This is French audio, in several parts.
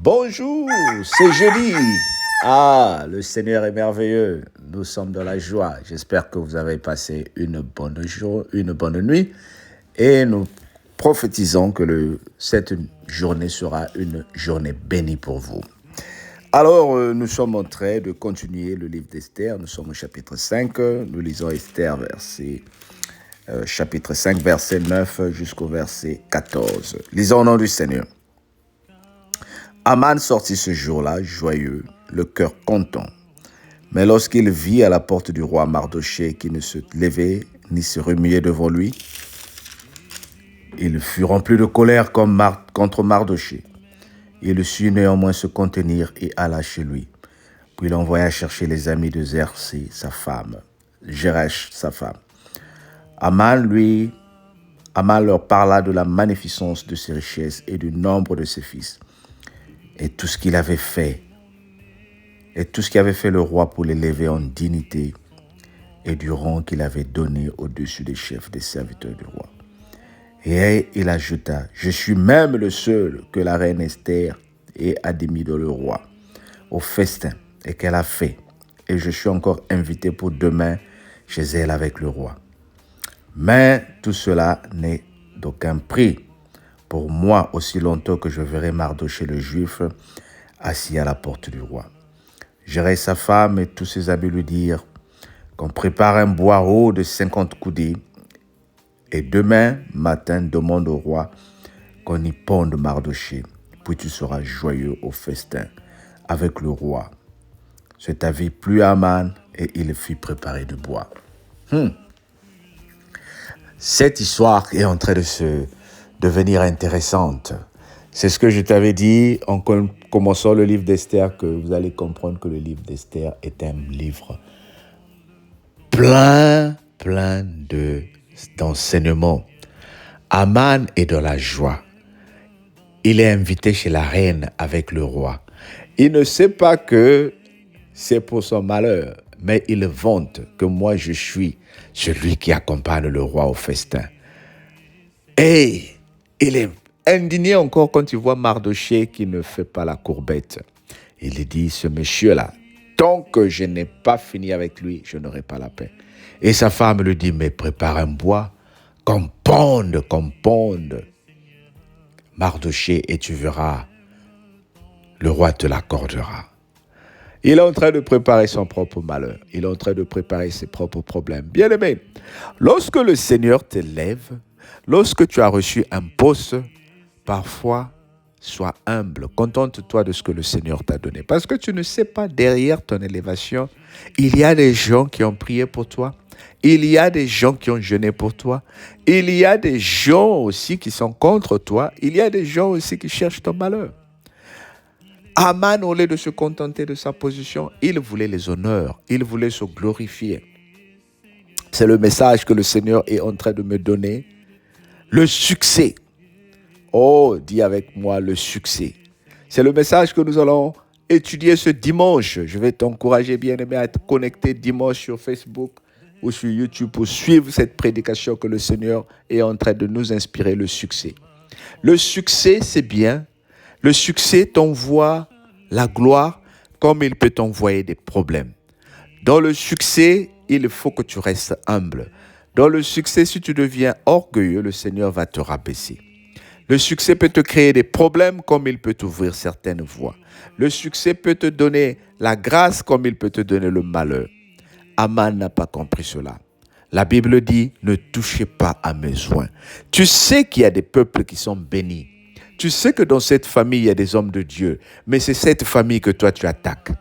Bonjour, c'est jeudi. Ah, le Seigneur est merveilleux. Nous sommes dans la joie. J'espère que vous avez passé une bonne nuit. Et nous prophétisons que cette journée sera une journée bénie pour vous. Alors, nous sommes en train de continuer le livre d'Esther. Nous sommes au chapitre 5. Nous lisons Esther chapitre 5, verset 9 jusqu'au verset 14. Lisons au nom du Seigneur. Aman sortit ce jour-là, joyeux, le cœur content. Mais lorsqu'il vit à la porte du roi Mardochée qui ne se levait ni se remuait devant lui, il fut rempli de colère contre Mardochée. Il sut néanmoins se contenir et alla chez lui. Puis il envoya chercher les amis de Zeresh, sa femme. Aman leur parla de la magnificence de ses richesses et du nombre de ses fils. Et tout ce qu'avait fait le roi pour l'élever en dignité et du rang qu'il avait donné au-dessus des chefs des serviteurs du roi. Et il ajouta, je suis même le seul que la reine Esther ait admis dans le roi au festin et qu'elle a fait. Et je suis encore invité pour demain chez elle avec le roi. Mais tout cela n'est d'aucun prix pour moi aussi longtemps que je verrai Mardochée le Juif assis à la porte du roi. J'irai sa femme et tous ses amis lui dire qu'on prépare un boireau de 50 coudées et demain matin demande au roi qu'on y ponde Mardochée, puis tu seras joyeux au festin avec le roi. Cet avis plut à Aman et il fit préparer du bois. Cette histoire est en train de se devenir intéressante. C'est ce que je t'avais dit en commençant le livre d'Esther, que vous allez comprendre que le livre d'Esther est un livre plein d'enseignements. Aman est dans la joie. Il est invité chez la reine avec le roi. Il ne sait pas que c'est pour son malheur, mais il vante que moi je suis celui qui accompagne le roi au festin. Et il est indigné encore quand il voit Mardochée qui ne fait pas la courbette. Il dit, ce monsieur-là, tant que je n'ai pas fini avec lui, je n'aurai pas la paix. Et sa femme lui dit, mais prépare un bois, qu'on ponde Mardochée et tu verras, le roi te l'accordera. Il est en train de préparer son propre malheur. Il est en train de préparer ses propres problèmes. Bien-aimé, lorsque le Seigneur t'élève, lorsque tu as reçu un poste, parfois, sois humble. Contente-toi de ce que le Seigneur t'a donné. Parce que tu ne sais pas, derrière ton élévation, il y a des gens qui ont prié pour toi. Il y a des gens qui ont jeûné pour toi. Il y a des gens aussi qui sont contre toi. Il y a des gens aussi qui cherchent ton malheur. Aman, au lieu de se contenter de sa position, il voulait les honneurs, il voulait se glorifier. C'est le message que le Seigneur est en train de me donner. Le succès. Oh, dis avec moi le succès. C'est le message que nous allons étudier ce dimanche. Je vais t'encourager, bien-aimé, à être connecté dimanche sur Facebook ou sur YouTube pour suivre cette prédication que le Seigneur est en train de nous inspirer, le succès. Le succès, c'est bien. Le succès t'envoie la gloire comme il peut t'envoyer des problèmes. Dans le succès, il faut que tu restes humble. Dans le succès, si tu deviens orgueilleux, le Seigneur va te rabaisser. Le succès peut te créer des problèmes comme il peut t'ouvrir certaines voies. Le succès peut te donner la grâce comme il peut te donner le malheur. Aman n'a pas compris cela. La Bible dit, ne touchez pas à mes oins. Tu sais qu'il y a des peuples qui sont bénis. Tu sais que dans cette famille, il y a des hommes de Dieu, mais c'est cette famille que toi, tu attaques.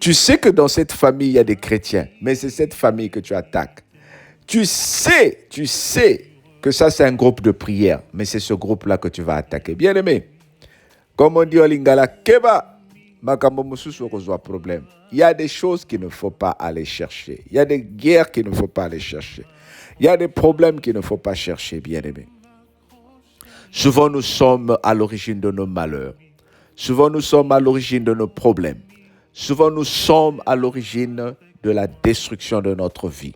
Tu sais que dans cette famille, il y a des chrétiens, mais c'est cette famille que tu attaques. Tu sais que ça, c'est un groupe de prière, mais c'est ce groupe-là que tu vas attaquer. Bien-aimé, comme on dit au Lingala, Keba, problème. Il y a des choses qu'il ne faut pas aller chercher. Il y a des guerres qu'il ne faut pas aller chercher. Il y a des problèmes qu'il ne faut pas chercher, bien-aimé. Souvent, nous sommes à l'origine de nos malheurs. Souvent, nous sommes à l'origine de nos problèmes. Souvent, nous sommes à l'origine de la destruction de notre vie.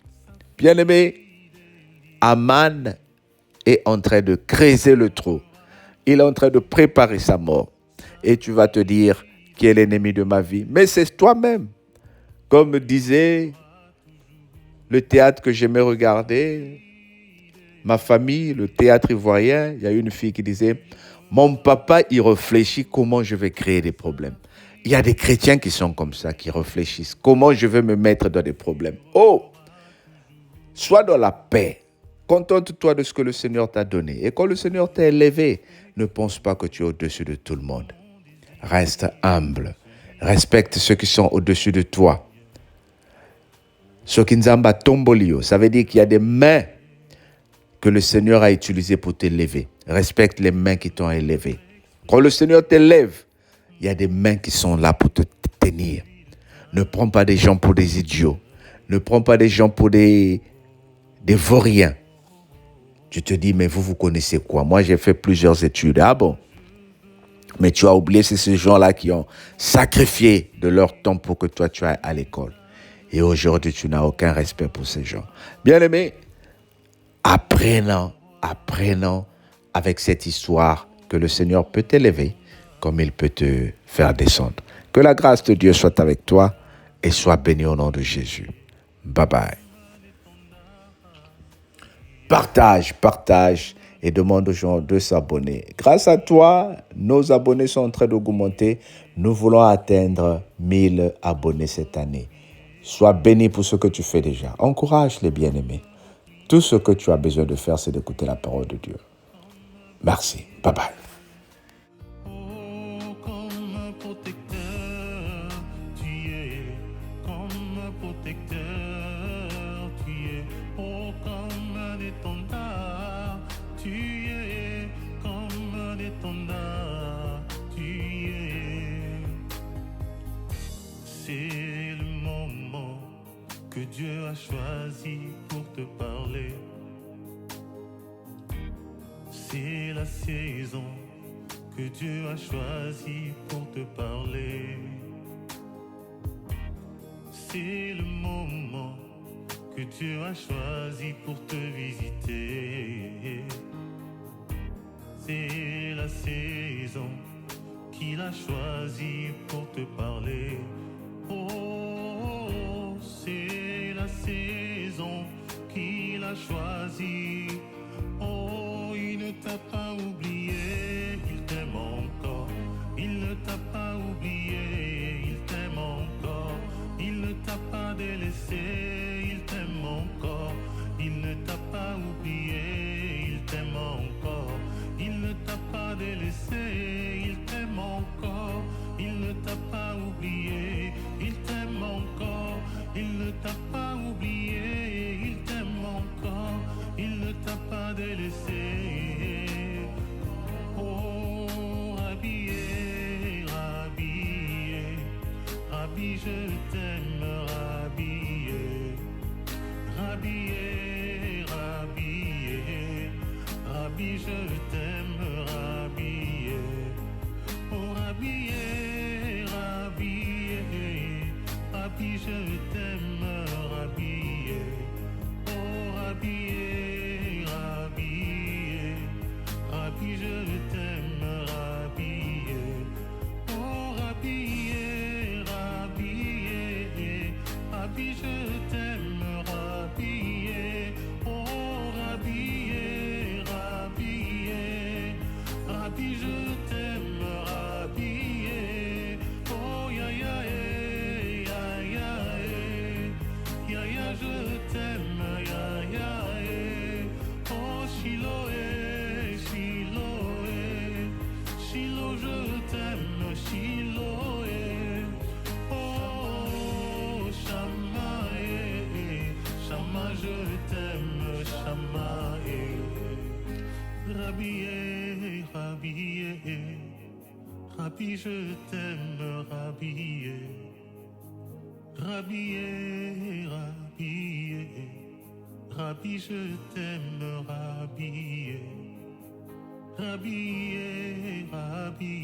Bien-aimé, Aman est en train de creuser le trou. Il est en train de préparer sa mort. et tu vas te dire qui est l'ennemi de ma vie. Mais c'est toi-même. Comme disait le théâtre que j'aimais regarder, ma famille, le théâtre ivoirien, il y a une fille qui disait, mon papa, il réfléchit comment je vais créer des problèmes. Il y a des chrétiens qui sont comme ça, qui réfléchissent. Comment je vais me mettre dans des problèmes. Oh, sois dans la paix. Contente-toi de ce que le Seigneur t'a donné. Et quand le Seigneur t'a élevé, ne pense pas que tu es au-dessus de tout le monde. Reste humble. Respecte ceux qui sont au-dessus de toi. Sokinzamba tombolio, ça veut dire qu'il y a des mains que le Seigneur a utilisées pour t'élever. Respecte les mains qui t'ont élevé. Quand le Seigneur t'élève, il y a des mains qui sont là pour te tenir. Ne prends pas des gens pour des idiots. Ne prends pas des gens pour des vauriens. Tu te dis, mais vous connaissez quoi? Moi, j'ai fait plusieurs études. Ah bon? Mais tu as oublié, c'est ces gens-là qui ont sacrifié de leur temps pour que toi, tu ailles à l'école. Et aujourd'hui, tu n'as aucun respect pour ces gens. Bien-aimés, apprenons avec cette histoire que le Seigneur peut t'élever comme il peut te faire descendre. Que la grâce de Dieu soit avec toi et sois béni au nom de Jésus. Bye bye. Partage et demande aux gens de s'abonner. Grâce à toi, nos abonnés sont en train d'augmenter. Nous voulons atteindre 1000 abonnés cette année. Sois béni pour ce que tu fais déjà. Encourage les bien-aimés. Tout ce que tu as besoin de faire, c'est d'écouter la parole de Dieu. Merci. Bye bye. C'est le moment que Dieu a choisi pour te parler. C'est la saison que Dieu a choisi pour te parler. C'est le moment que Dieu a choisi pour te visiter. C'est la saison qu'il a choisi pour te parler. Oh, c'est la saison qu'il a choisie. Oh, il ne t'a pas oublié, il t'aime encore. Il ne t'a pas oublié, il t'aime encore. Il ne t'a pas délaissé, il t'aime encore. Il ne t'a pas oublié, il t'aime encore. Il ne t'a pas délaissé, il t'aime encore. Il ne t'a pas oublié, il t'aime encore. Il ne t'a pas oublié, il t'aime encore. Il ne t'a pas délaissé. Oh, Rabbi, Rabbi, Rabbi, je t'aime, Rabbi, Rabbi, Rabbi, Rabbi, je t'aime, Rabbi. Oh, Rabbi, Rabbi, Rabbi, je t'aime, Rabbi. Oh, Rabbi, Rabbi, Rabbi, je t'aime, Rabbi. Oh, Rabbi, Rabbi, Rabbi, je t'aime, Rabbi. Oh, Rabbi, Rabbi, Rabbi, je t'aime, Rabbi. Oh, ya ya ya ya ya ya, je t'aime, ya ya. Oh, Shiloh, Shiloh, Shiloh, je t'aime, Shiloh. Oh, Shama, Shama, je t'aime, Shama. Rabbi, Rabbi, Rabbi, je t'aime, Rabbi. Rabbi, Rabbi, Rabbi, je t'aime, Rabbi. Rabbi, Rabbi,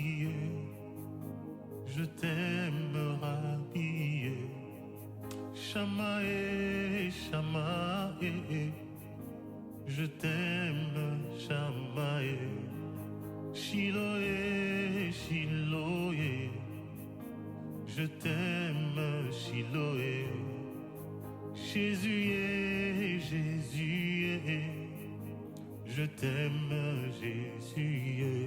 je t'aime, Rabbi. Shamae, Shamae, je t'aime, Shamae. Shiloh, Shiloh. je t'aime, Chiloé. Jésus, Jésus, je t'aime, Jésus.